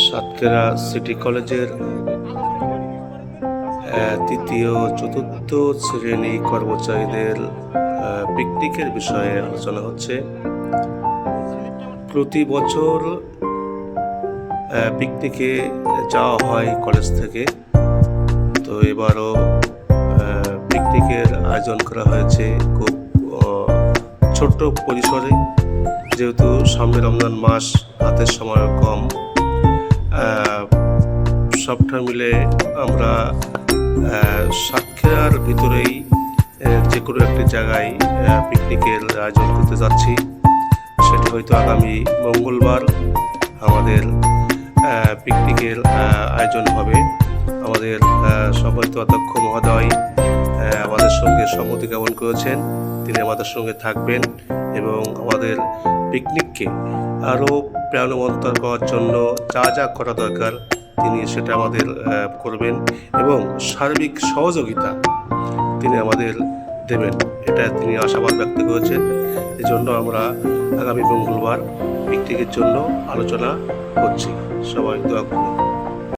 Satkhira city কলেজের তৃতীয় চতুর্থ শ্রেণী কর্মচারীদের পিকনিকের বিষয়ে আলোচনা হচ্ছে। প্রতি বছর পিকনিকে যাওয়া হয় কলেজ থেকে, তো এবারও পিকনিকের আয়োজন করা হয়েছে খুব ছোট্ট পরিসরে, যেহেতু সামনে রমজান মাস, হাতের সময় কম। সবটা মিলে আমরা সাতক্ষীরার ভিতরেই যে কোনো একটি জায়গায় পিকনিকের আয়োজন করতে যাচ্ছি। সেটি হয়তো আগামী মঙ্গলবার আমাদের পিকনিকের আয়োজন হবে। আমাদের সভাপতি অধ্যক্ষ মহোদয় আমাদের সঙ্গে সম্মতি জ্ঞাপন করেছেন, তিনি আমাদের সঙ্গে থাকবেন এবং আমাদের পিকনিককে আরও প্রাণবন্ত করার জন্য যা যা করা দরকার তিনি সেটা আমাদের করবেন এবং সার্বিক সহযোগিতা তিনি আমাদের দেবেন, এটা তিনি আশাবাদ ব্যক্ত করেছেন। এজন্য আমরা আগামী মঙ্গলবার পিকনিকের জন্য আলোচনা করছি। সবাই দোয়া করবেন।